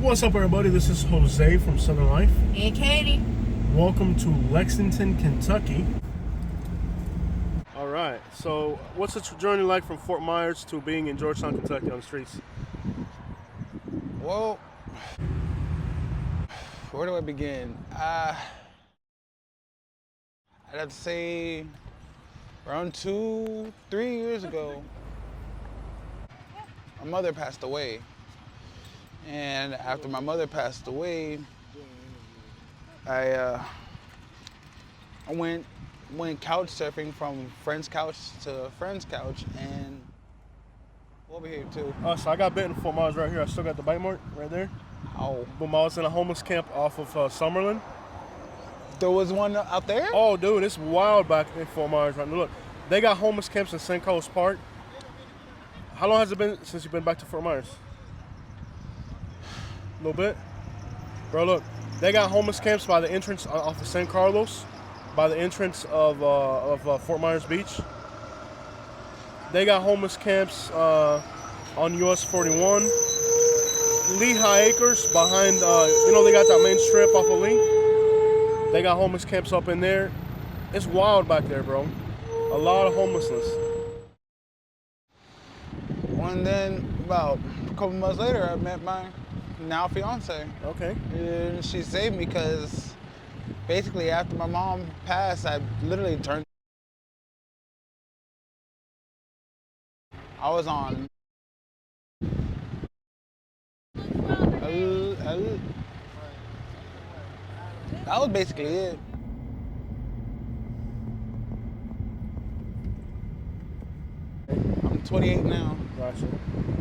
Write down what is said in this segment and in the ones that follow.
What's up, everybody? This is Jose from Southern Life. And Katie. Welcome to Lexington, Kentucky. All right, so what's the journey like from Fort Myers to being in Georgetown, Kentucky on the streets? Well, where do I begin? I'd have to say around 2-3 years ago, my mother passed away. And after my mother passed away, I went couch surfing from friend's couch to friend's couch, and over here too. So I got bit in Fort Myers right here. I still got the bite mark right there. Oh. But I was in a homeless camp off of Summerlin. There was one out there? Oh, dude, it's wild back in Fort Myers right now. Look, they got homeless camps in St. Coast Park. How long has it been since you've been back to Fort Myers? A little bit? Bro, look, they got homeless camps by the entrance off of San Carlos, by the entrance of Fort Myers Beach. They got homeless camps on US 41. Lehigh Acres behind, they got that main strip off of Lee. They got homeless camps up in there. It's wild back there, bro. A lot of homelessness. And then about a couple months later, I met my now fiance. Okay. And she saved me because basically after my mom passed, I literally turned. I was on. That was basically it. I'm 28 now. Gotcha.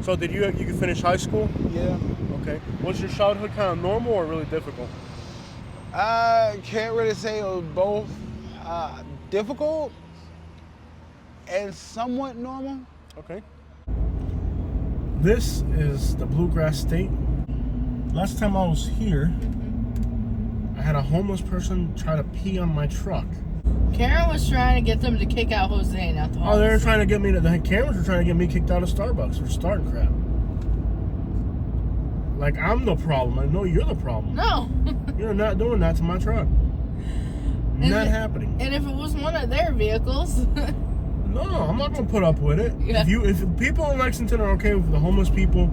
So did you finish high school? Yeah. Okay. Was your childhood kind of normal or really difficult? I can't really say it was both difficult and somewhat normal. Okay. This is the Bluegrass State. Last time I was here, I had a homeless person try to pee on my truck. Karen was trying to get them to kick out Jose, not the Oh, they were homeless. trying to get me the cameras were trying to get me kicked out of Starbucks for starting crap. Like, I'm the problem. I know you're the problem. No. You're not doing that to my truck. Not happening. And if it was one of their vehicles. No, I'm not gonna put up with it. Yeah. If people in Lexington are okay with the homeless people,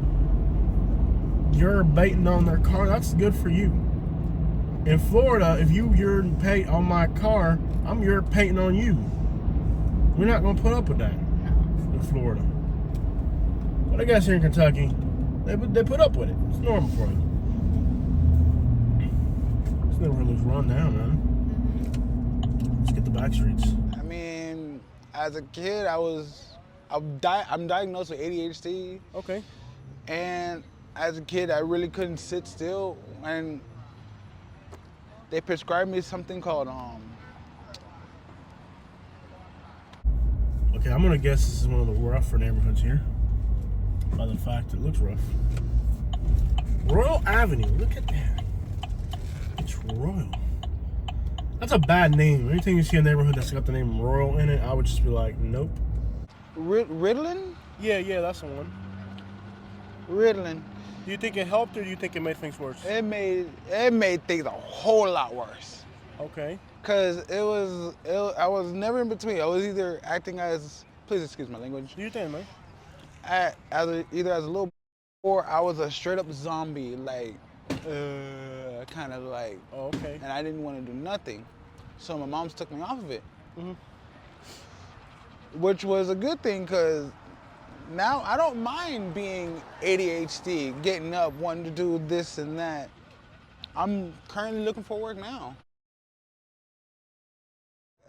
you're baiting on their car, that's good for you. In Florida, if you're paint on my car, you're painting on you. We're not gonna put up with that in Florida. But I guess here in Kentucky, they put up with it. It's normal for you. This neighborhood looks run down, man. Let's get the back streets. I mean, as a kid, I'm diagnosed with ADHD. Okay. And as a kid, I really couldn't sit still, and they prescribed me something called Okay, I'm gonna guess this is one of the rougher neighborhoods here, by the fact it looks rough. Royal Avenue, look at that. It's Royal. That's a bad name. Anything you see in a neighborhood that's got the name Royal in it, I would just be like, nope. Ritalin. Yeah, that's the one. Ritalin. Do you think it helped or do you think it made things worse? It made things a whole lot worse. Okay. Cause I was never in between. I was either acting as, please excuse my language. Do you think, man? Either as a little, or I was a straight up zombie, like, kind of like. Oh, okay. And I didn't want to do nothing, so my moms took me off of it, which was a good thing, cause now I don't mind being ADHD, getting up, wanting to do this and that. I'm currently looking for work now.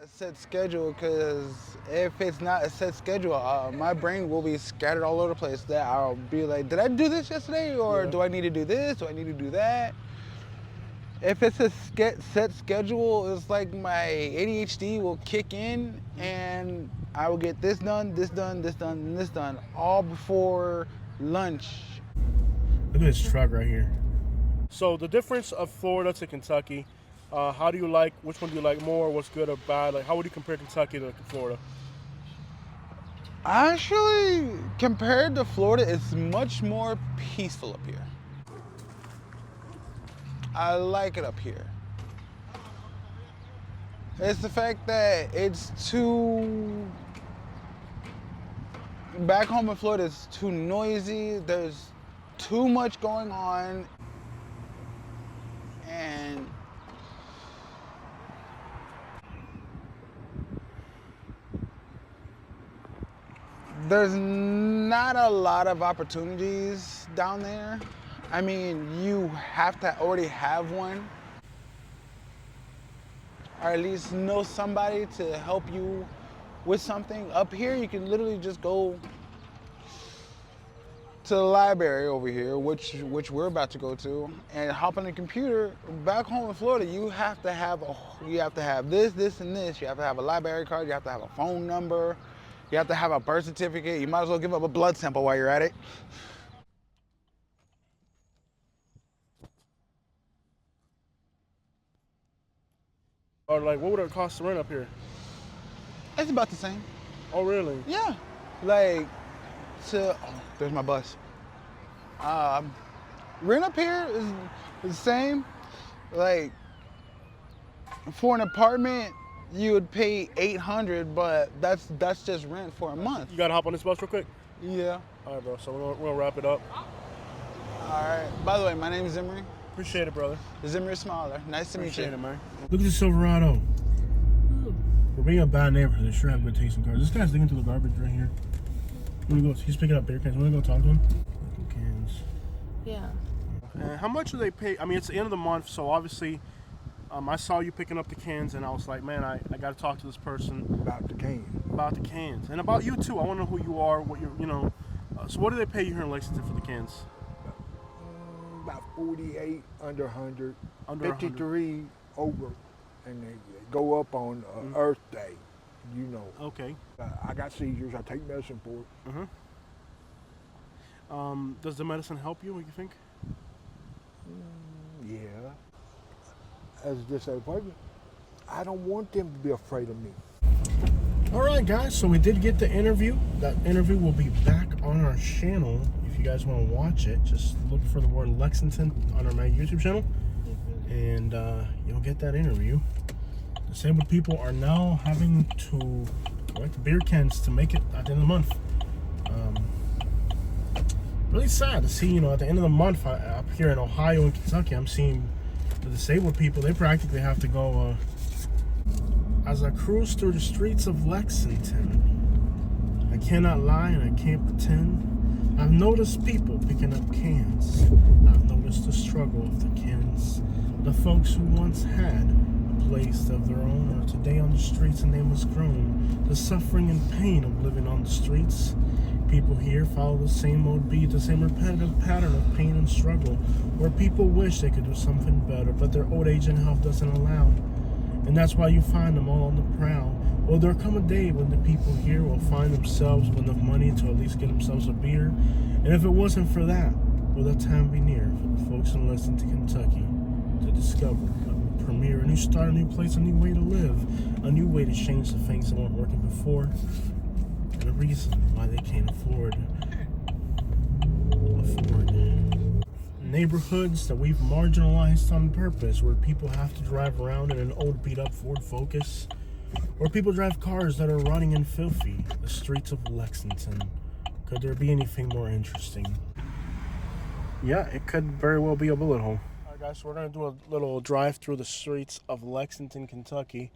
A set schedule, because if it's not a set schedule, my brain will be scattered all over the place. That I'll be like, did I do this yesterday? Or do I need to do this? Do I need to do that? If it's a set schedule, it's like my ADHD will kick in and I will get this done, this done, this done, and this done, all before lunch. Look at this truck right here. So the difference of Florida to Kentucky, how do you like, which one do you like more? What's good or bad? Like, how would you compare Kentucky to Florida? Actually, compared to Florida, it's much more peaceful up here. I like it up here. It's the fact that it's too. Back home in Florida, it's too noisy. There's too much going on. And there's not a lot of opportunities down there. I mean, you have to already have one, or at least know somebody to help you with something. Up here, you can literally just go to the library over here, which we're about to go to, and hop on the computer. Back home in Florida, you have to have this, and this. You have to have a library card. You have to have a phone number. You have to have a birth certificate. You might as well give up a blood sample while you're at it. Or like, what would it cost to rent up here? It's about the same. Oh, really? Yeah. Like, there's my bus. Rent up here is the same. Like, for an apartment, you would pay $800, but that's just rent for a month. You gotta hop on this bus real quick? Yeah. All right, bro. So we're gonna wrap it up. All right. By the way, my name is Zimri. Appreciate it, brother. Zimri Smaller. Nice to meet you. Appreciate it, man. Look at the Silverado. We're being a bad neighborhood. They sure have good taste in cars. This guy's digging through the garbage right here. He's picking up beer cans. Want to go talk to him? Cans. Yeah. How much do they pay? I mean, it's the end of the month, so obviously, I saw you picking up the cans, and I was like, man, I got to talk to this person About the cane. about the cans, and about you too. I want to know who you are, what you're. So what do they pay you here in Lexington for the cans? About 48, under 100, Under 53 over, and they go up on Earth Day, you know. Okay. I got seizures. I take medicine for it. Does the medicine help you? What do you think? Yeah. As a disabled, I don't want them to be afraid of me. All right, guys. So we did get the interview. That interview will be back on our channel. If you guys want to watch it, just look for the word Lexington on our YouTube channel, and you'll get that interview. Disabled people are now having to collect the beer cans to make it at the end of the month. Really sad to see, at the end of the month up here in Ohio and Kentucky, I'm seeing the disabled people, they practically have to go, as I cruise through the streets of Lexington, I cannot lie and I can't pretend. I've noticed people picking up cans. I've noticed the struggle of the cans. The folks who once had a place of their own are today on the streets and they must groan. The suffering and pain of living on the streets. People here follow the same old beat, the same repetitive pattern of pain and struggle, where people wish they could do something better, but their old age and health doesn't allow. And that's why you find them all on the prowl. Well, there'll come a day when the people here will find themselves with enough money to at least get themselves a beer. And if it wasn't for that, will that time be near for the folks in Lexington, Kentucky, to discover a new premiere, a new start, a new place, a new way to live, a new way to change the things that weren't working before, and a reason why they can't afford neighborhoods that we've marginalized on purpose, where people have to drive around in an old beat-up Ford Focus, where people drive cars that are rotting and filthy. The streets of Lexington. Could there be anything more interesting? Yeah, it could very well be a bullet hole. All right, guys, so we're going to do a little drive through the streets of Lexington, Kentucky.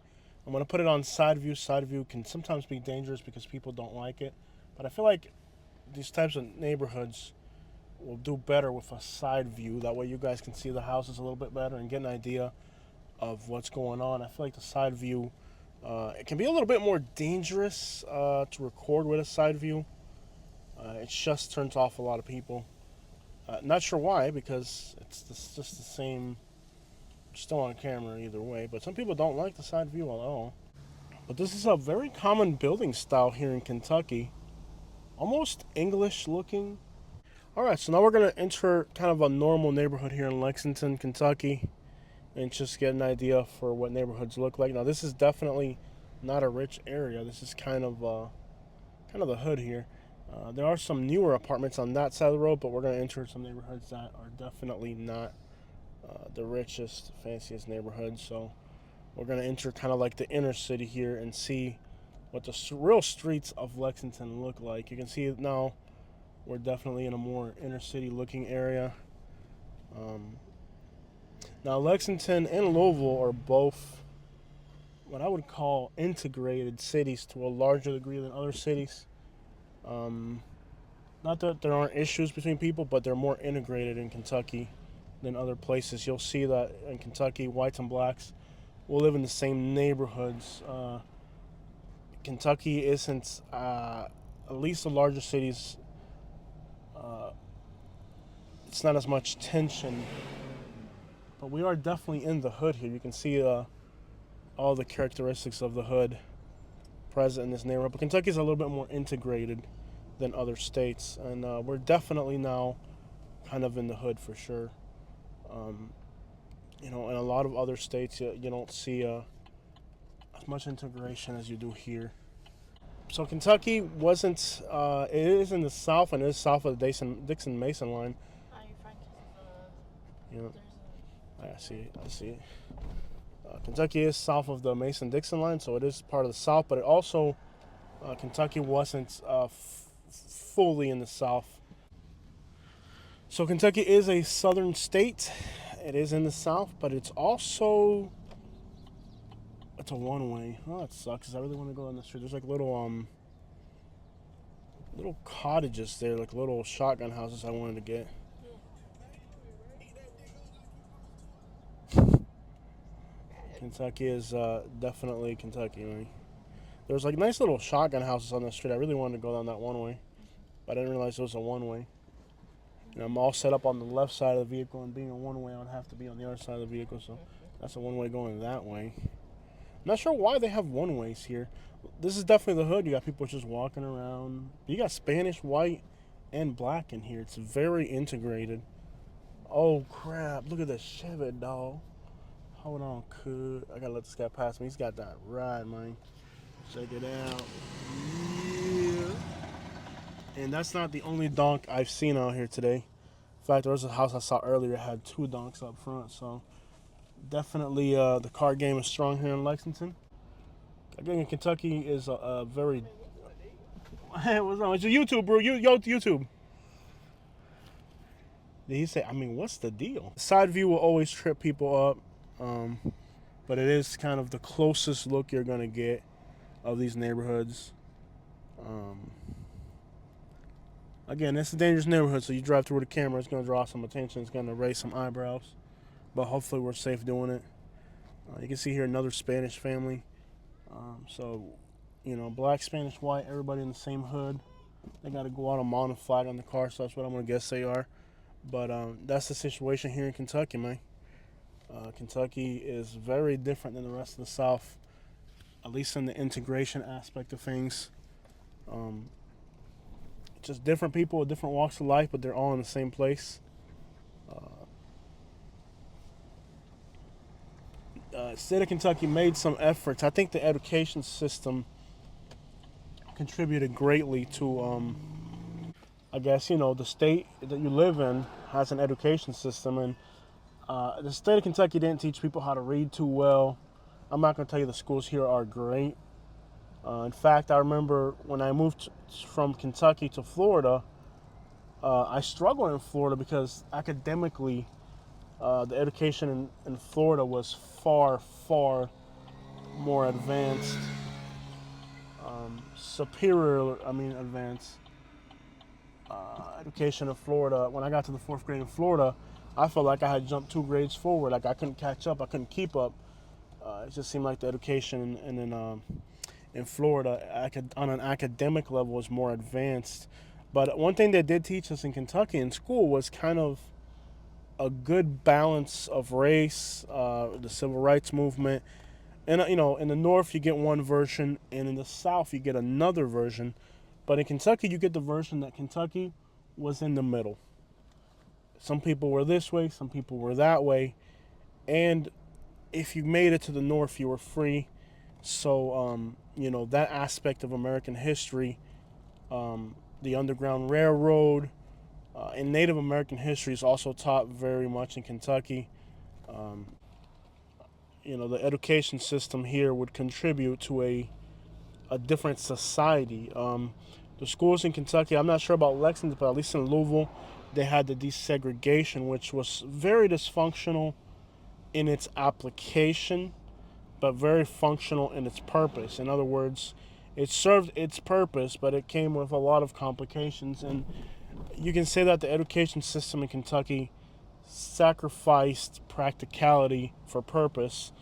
I'm going to put it on side view. Side view can sometimes be dangerous because people don't like it. But I feel like these types of neighborhoods will do better with a side view. That way you guys can see the houses a little bit better and get an idea of what's going on. I feel like the side view, it can be a little bit more dangerous to record with a side view. It just turns off a lot of people. Not sure why, because it's just the same, still on camera either way. But some people don't like the side view at all. But this is a very common building style here in Kentucky. Almost English looking. Alright, so now we're going to enter kind of a normal neighborhood here in Lexington, Kentucky, and just get an idea for what neighborhoods look like. Now, this is definitely not a rich area. This is kind of the hood here. There are some newer apartments on that side of the road, but we're going to enter some neighborhoods that are definitely not the richest, fanciest neighborhood. So we're going to enter kind of like the inner city here and see what the real streets of Lexington look like. You can see it now. We're definitely in a more inner city looking area. Now Lexington and Louisville are both what I would call integrated cities to a larger degree than other cities. Not that there aren't issues between people, but they're more integrated in Kentucky than other places. You'll see that in Kentucky, whites and blacks will live in the same neighborhoods. Kentucky isn't, at least the larger cities, it's not as much tension. But we are definitely in the hood here. You can see all the characteristics of the hood present in this neighborhood. But Kentucky is a little bit more integrated than other states. And we're definitely now kind of in the hood for sure. In a lot of other states, you don't see as much integration as you do here. So Kentucky wasn't, it is in the south, and it is south of the Dixon-Mason line. I see it. Kentucky is south of the Mason-Dixon line, so it is part of the south, but it also, Kentucky wasn't fully in the south. So Kentucky is a southern state. It is in the south, but it's also, it's a one-way. Oh, that sucks, because I really want to go on the street. There's like little cottages there, like little shotgun houses I wanted to get. Kentucky is definitely Kentucky, man. There's like nice little shotgun houses on the street. I really wanted to go down that one way, but I didn't realize it was a one way. I'm all set up on the left side of the vehicle, and being a one way, I would have to be on the other side of the vehicle, so that's a one way going that way. I'm not sure why they have one ways here. This is definitely the hood. You got people just walking around. You got Spanish, white, and black in here. It's very integrated. Oh crap! Look at this Chevy, dog. Hold on, I gotta let this guy pass me. He's got that ride, man. Check it out. Yeah. And that's not the only donk I've seen out here today. In fact, there was a house I saw earlier that had 2 donks up front. So definitely the car game is strong here in Lexington. Again, Kentucky is a very... Hey, what's wrong? It's your YouTube, bro. YouTube. Did he say, what's the deal? Side view will always trip people up. But it is kind of the closest look you're going to get of these neighborhoods. Again, it's a dangerous neighborhood, so you drive through with a camera, it's going to draw some attention, it's going to raise some eyebrows, but hopefully we're safe doing it. You can see here another Spanish family. Black, Spanish, white, everybody in the same hood. They got to go out and mount a flag on the car, so that's what I'm going to guess they are. But that's the situation here in Kentucky, man. Kentucky is very different than the rest of the South, at least in the integration aspect of things. Just different people with different walks of life, but they're all in the same place. State of Kentucky made some efforts. I think the education system contributed greatly to, the state that you live in has an education system, and the state of Kentucky didn't teach people how to read too well. I'm not going to tell you the schools here are great. In fact, I remember when I moved from Kentucky to Florida, I struggled in Florida because academically, the education in Florida was far, far more advanced. Advanced. Education in Florida. When I got to the 4th grade in Florida, I felt like I had jumped 2 grades forward. Like I couldn't catch up. I couldn't keep up. It just seemed like the education in Florida on an academic level was more advanced. But one thing they did teach us in Kentucky in school was kind of a good balance of race, the civil rights movement. And, in the North, you get one version, and in the South, you get another version. But in Kentucky, you get the version that Kentucky was in the middle. Some people were this way, some people were that way. And if you made it to the North, you were free. So, that aspect of American history, the Underground Railroad, and Native American history is also taught very much in Kentucky. The education system here would contribute to a different society. The schools in Kentucky, I'm not sure about Lexington, but at least in Louisville, they had the desegregation, which was very dysfunctional in its application, but very functional in its purpose. In other words, it served its purpose, but it came with a lot of complications. And you can say that the education system in Kentucky sacrificed practicality for purpose,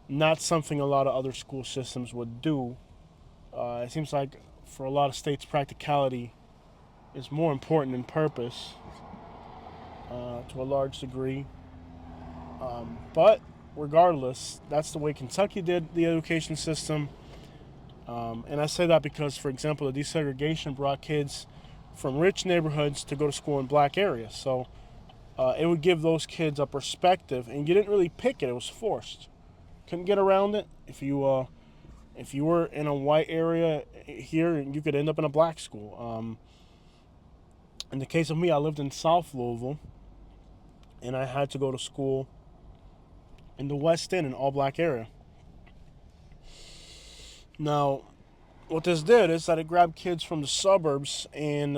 not something a lot of other school systems would do. It seems like for a lot of states, practicality is more important than purpose to a large degree. But regardless, that's the way Kentucky did the education system. And I say that because, for example, the desegregation brought kids from rich neighborhoods to go to school in black areas. So it would give those kids a perspective, and you didn't really pick it; it was forced. Couldn't get around it. If you were in a white area here, you could end up in a black school. In the case of me, I lived in South Louisville, and I had to go to school in the West End, an all-black area. Now, what this did is that it grabbed kids from the suburbs and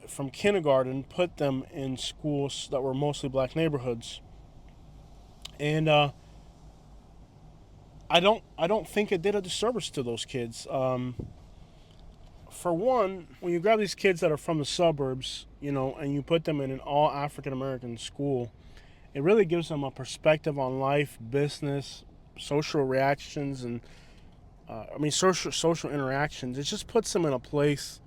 from kindergarten, put them in schools that were mostly black neighborhoods. And I don't think it did a disservice to those kids. For one, when you grab these kids that are from the suburbs, and you put them in an all African American school, it really gives them a perspective on life, business, social reactions, and social interactions. It just puts them in a place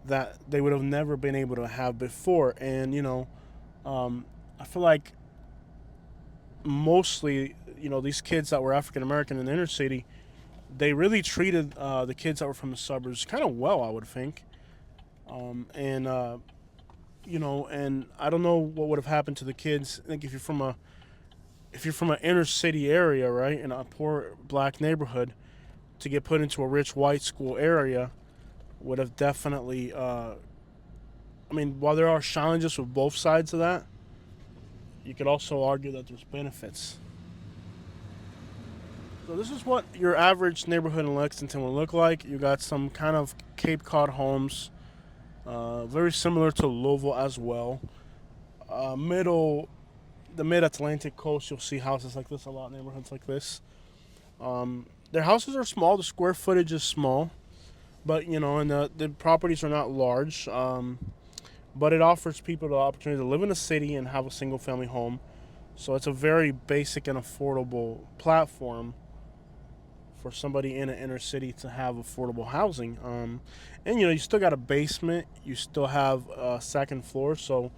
that they would have never been able to have before. And I feel like mostly, these kids that were African American in the inner city, they really treated the kids that were from the suburbs kind of well, I would think. And I don't know what would have happened to the kids. I think if you're from an inner city area, right, in a poor black neighborhood, to get put into a rich white school area would have definitely. While there are challenges with both sides of that, you could also argue that there's benefits. So this is what your average neighborhood in Lexington will look like. You got some kind of Cape Cod homes, very similar to Louisville as well. The mid-Atlantic coast, you'll see houses like this a lot, neighborhoods like this. Their houses are small, the square footage is small, but and the properties are not large. But it offers people the opportunity to live in a city and have a single-family home. So it's a very basic and affordable platform for somebody in an inner city to have affordable housing. And you still got a basement, you still have a second floor. So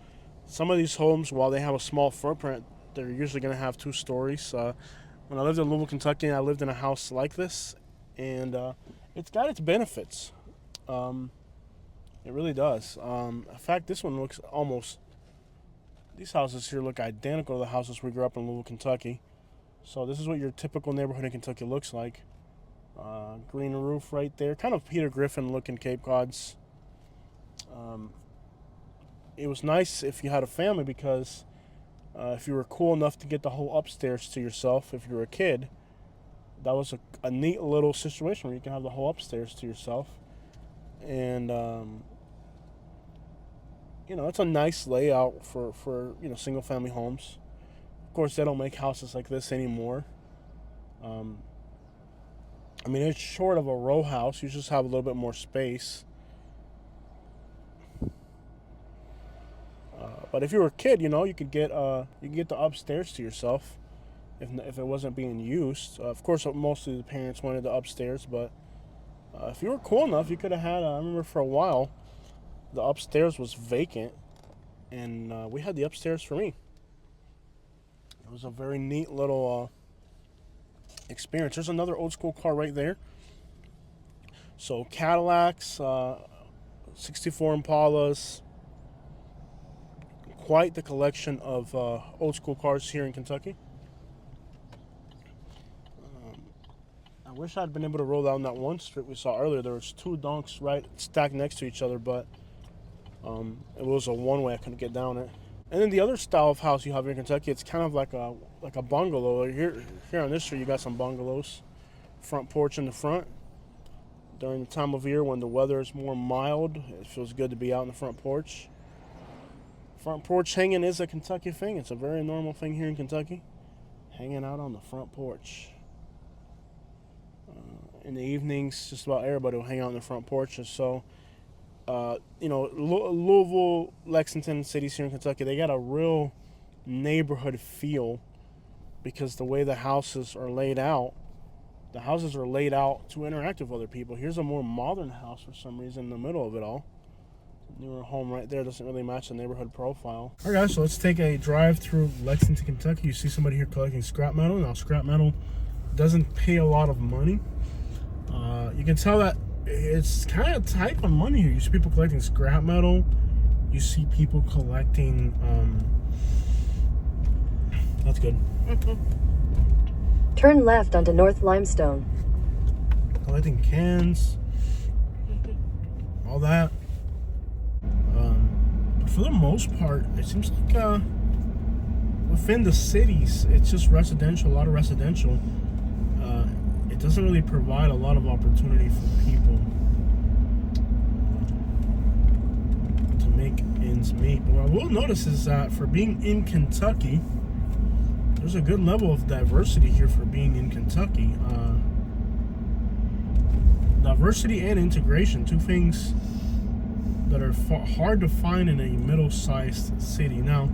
some of these homes, while they have a small footprint, they're usually going to have 2 stories. When I lived in Louisville, Kentucky, I lived in a house like this, and it's got its benefits. It really does. In fact, this one looks almost... These houses here look identical to the houses we grew up in Louisville, Kentucky. So this is what your typical neighborhood in Kentucky looks like. Green roof right there. Kind of Peter Griffin looking Cape Cods. It was nice if you had a family because if you were cool enough to get the whole upstairs to yourself, if you were a kid, that was a neat little situation where you can have the whole upstairs to yourself. And it's a nice layout for single family homes. Of course, they don't make houses like this anymore. It's short of a row house. You just have a little bit more space. But if you were a kid, you could get the upstairs to yourself if it wasn't being used. Of course, mostly the parents wanted the upstairs, but if you were cool enough, you could have had. I remember for a while, the upstairs was vacant, and we had the upstairs for me. It was a very neat little experience. There's another old school car right there. So Cadillacs, 64 Impalas, quite the collection of old school cars here in Kentucky. I wish I'd been able to roll down that one strip we saw earlier. There was 2 donks right stacked next to each other, but it was a one-way. I couldn't get down it. And then the other style of house you have here in Kentucky, it's kind of like a bungalow. Here on this street, you got some bungalows. Front porch in the front. During the time of year when the weather is more mild, it feels good to be out in the front porch. Front porch hanging is a Kentucky thing. It's a very normal thing here in Kentucky. Hanging out on the front porch. In the evenings, just about everybody will hang out on the front porch. And so, Louisville, Lexington cities here in Kentucky, they got a real neighborhood feel because the way the houses are laid out. The houses are laid out to interact with other people. Here's a more modern house for some reason in the middle of it all. Newer home right there doesn't really match the neighborhood profile. All right, guys, so let's take a drive through Lexington, Kentucky. You see somebody here collecting scrap metal. Now, scrap metal doesn't pay a lot of money. You can tell that it's kind of tight on money here. You see people collecting scrap metal. You see people collecting... That's good. Turn left onto North Limestone. Collecting cans. All that. But for the most part, it seems like within the cities, it's just residential, a lot of residential. It doesn't really provide a lot of opportunity for people to make ends meet. But what I will notice is that for being in Kentucky, there's a good level of diversity here for being in Kentucky. Diversity and integration, two things that are hard to find in a middle-sized city. Now,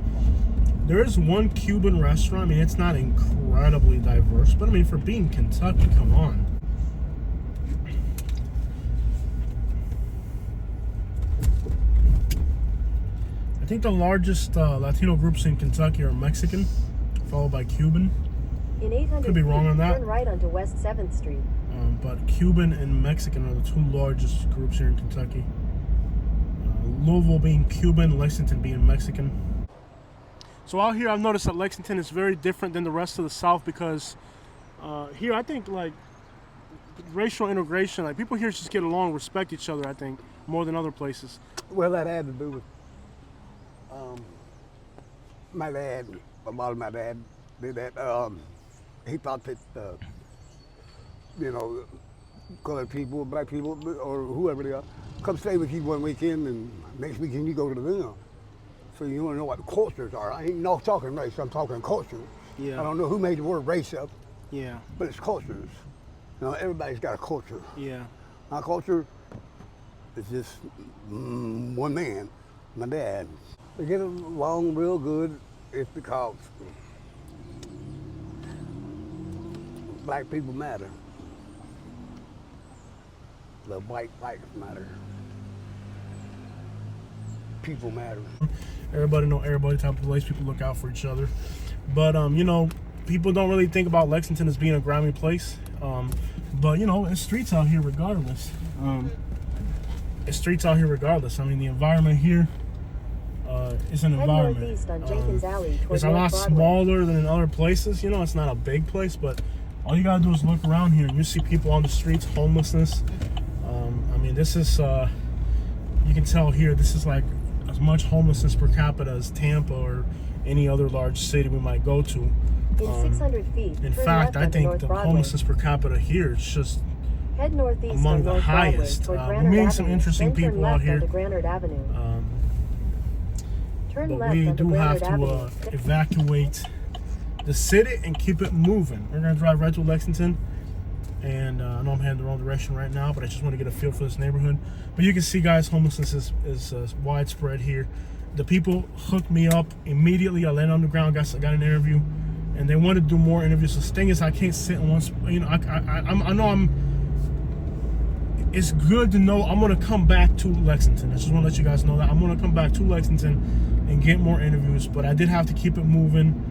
there is one Cuban restaurant. I mean, it's not incredibly diverse, but I mean, for being Kentucky, come on. I think the largest Latino groups in Kentucky are Mexican, followed by Cuban. In 800 Could be wrong on that. Turn right onto West 7th Street. But Cuban and Mexican are the two largest groups here in Kentucky. Louisville being Cuban, Lexington being Mexican. So out here, I've noticed that Lexington is very different than the rest of the South because here, I think, like, racial integration, like, people here just get along, respect each other, I think, more than other places. Well, that had to do with my dad. My dad did that. He thought that, colored people, black people, or whoever they are, come stay with you one weekend and next weekend you go to them. So you want to know what the cultures are. I ain't not talking race, I'm talking culture. Yeah. I don't know who made the word race up, Yeah. but it's cultures. Everybody's got a culture. Yeah. My culture is just one man, my dad. They get along real good. It's because black people matter. The white lives matter. People matter. Everybody know everybody type of place. People look out for each other. But, people don't really think about Lexington as being a grimy place. But, it's streets out here regardless. It's streets out here regardless. I mean, the environment here is an Head environment. northeast on Jenkins Alley toward It's a lot North Broadway. smaller than in other places. It's not a big place, but all you gotta do is look around here and you see people on the streets, homelessness. I mean, this is, you can tell here, this is like as much homelessness per capita as Tampa or any other large city we might go to. In 600 feet, In turn fact, left I onto think North the Broadway. homelessness per capita here is just Head northeast among on the North Broadway highest. toward We're Granard meeting some Avenue, interesting then turn people out left here. onto Granard Avenue. Turn But left we onto do have Granard to Avenue. evacuate the city and keep it moving. We're going to drive right to Lexington. And I know I'm heading the wrong direction right now, but I just want to get a feel for this neighborhood. But you can see, guys, homelessness is widespread here. The people hooked me up immediately. I landed on the ground, got an interview, and they wanted to do more interviews. So the thing is, I can't sit in one spot. I know it's good to know I'm going to come back to Lexington. I just want to let you guys know that I'm going to come back to Lexington and get more interviews, but I did have to keep it moving.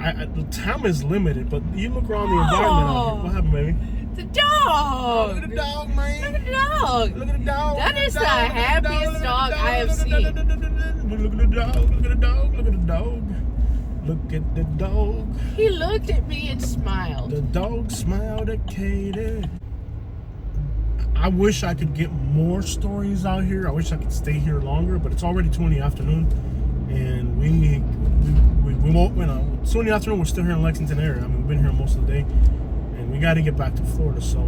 The time is limited, but you look around the environment out here. What happened, baby? The dog. Look at the dog, man. Look at the dog. Look at the dog. That is the happiest dog I have seen. Look at the dog. Look at the dog. Look at the dog. Look at the dog. He looked at me and smiled. The dog smiled at Katie. I wish I could get more stories out here. I wish I could stay here longer, but it's already 2 in the afternoon, and we won't. You know, 2 in the afternoon. We're still here in Lexington area. I mean, we've been here most of the day, and we got to get back to Florida. So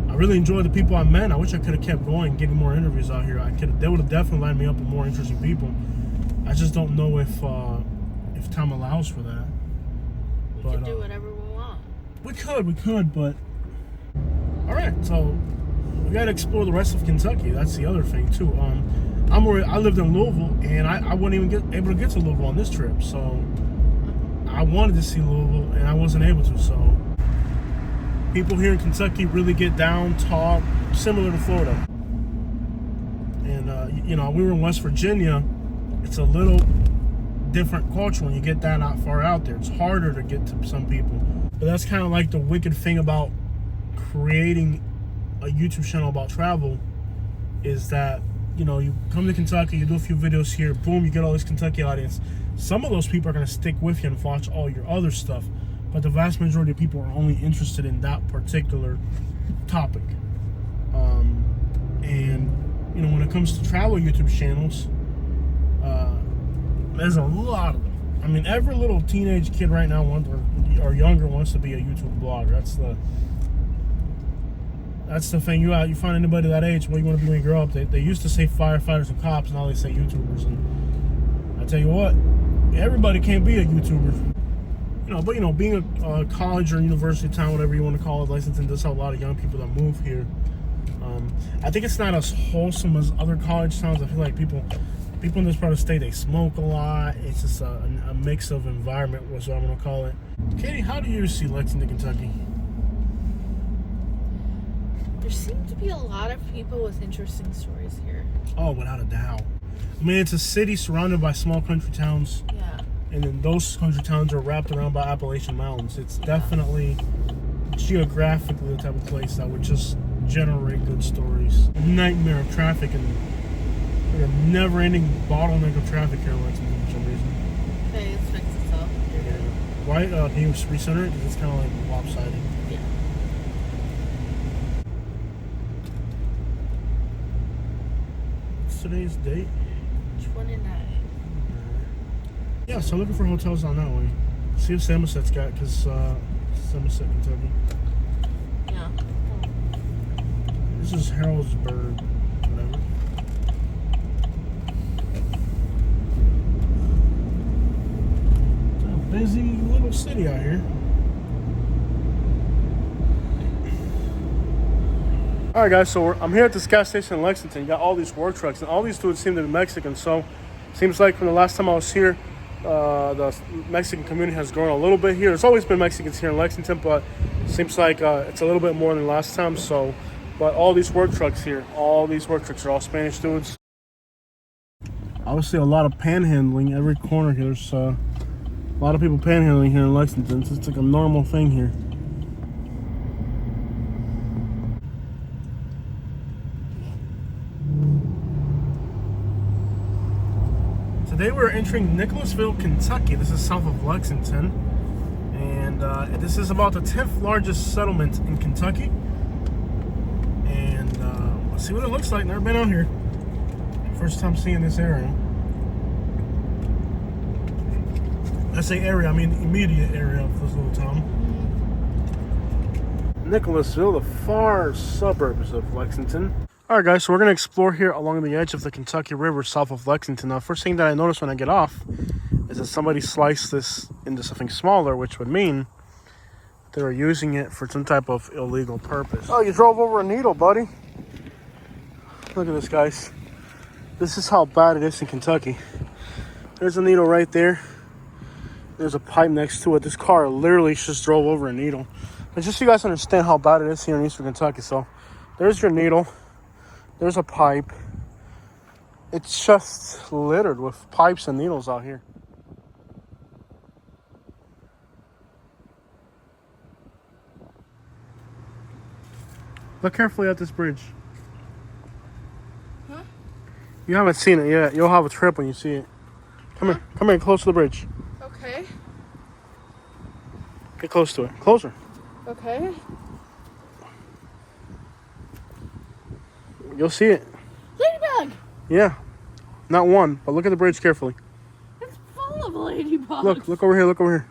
I really enjoy the people I met. I wish I could have kept going, getting more interviews out here. They would have definitely lined me up with more interesting people. I just don't know if time allows for that. We can do whatever we want. We could, but all right. So we got to explore the rest of Kentucky. That's the other thing too. I lived in Louisville, and I wasn't even able to get to Louisville on this trip. So I wanted to see Louisville, and I wasn't able to. So people here in Kentucky really get down, talk, similar to Florida. And you know, we were in West Virginia. It's a little different culture when you get that out far out there. It's harder to get to some people. But that's kind of like the wicked thing about creating a YouTube channel about travel, is that, you know, you come to Kentucky, you do a few videos here, boom, you get all this Kentucky audience. Some of those people are going to stick with you and watch all your other stuff, but the vast majority of people are only interested in that particular topic. And you know, when it comes to travel YouTube channels, there's a lot of them. I mean, every little teenage kid right now or younger wants to be a YouTube blogger. That's the thing. You find anybody that age, what you want to be when you grow up. They used to say firefighters and cops, now they say YouTubers. And I tell you what, everybody can't be a YouTuber. You know, but you know, being a college or university town, whatever you want to call it, Lexington does have a lot of young people that move here. I think it's not as wholesome as other college towns. I feel like people in this part of the state, they smoke a lot. It's just a mix of environment, was what I'm going to call it. Katie, how do you see Lexington, Kentucky? There seem to be a lot of people with interesting stories here. Oh, without a doubt. I mean, it's a city surrounded by small country towns. Yeah. And then those country towns are wrapped around by Appalachian Mountains. It's definitely geographically the type of place that would just generate good stories. A nightmare of traffic and like a never-ending bottleneck of traffic here in Lexington for some reason. Okay, it's fixed itself. You're good. Why? Can you recenter it? Because it's kind of like lopsided. Yeah. What's today's date? 29. Yeah, so looking for hotels on that way. See if Samoset's got, because Samoset, Kentucky. Yeah. This is Harrodsburg, whatever. It's a busy little city out here. Alright guys, so I'm here at this gas station in Lexington. You got all these work trucks, and all these dudes seem to be Mexican. So, seems like from the last time I was here, the Mexican community has grown a little bit here. There's always been Mexicans here in Lexington, but it seems like it's a little bit more than last time. So, but all these work trucks here, all these work trucks are all Spanish dudes. Obviously, a lot of panhandling every corner here. There's a lot of people panhandling here in Lexington. It's like a normal thing here. Today we're entering Nicholasville, Kentucky. This is south of Lexington, and this is about the 10th largest settlement in Kentucky. And let's see what it looks like. Never been out here. First time seeing this area. I say area, I mean the immediate area of this little town. Nicholasville, the far suburbs of Lexington. Alright guys, so we're going to explore here along the edge of the Kentucky River south of Lexington. Now, first thing that I noticed when I get off is that somebody sliced this into something smaller, which would mean they were using it for some type of illegal purpose. Oh, you drove over a needle, buddy. Look at this, guys. This is how bad it is in Kentucky. There's a needle right there. There's a pipe next to it. This car literally just drove over a needle. But just so you guys understand how bad it is here in Eastern Kentucky. So, there's your needle. There's a pipe. It's just littered with pipes and needles out here. Look carefully at this bridge. Huh? You haven't seen it yet. You'll have a trip when you see it. Come here. Come here, close to the bridge. Okay. Get close to it. Closer. Okay. You'll see it. Ladybug! Yeah. Not one, but look at the bridge carefully. It's full of ladybugs. Look over here, look over here.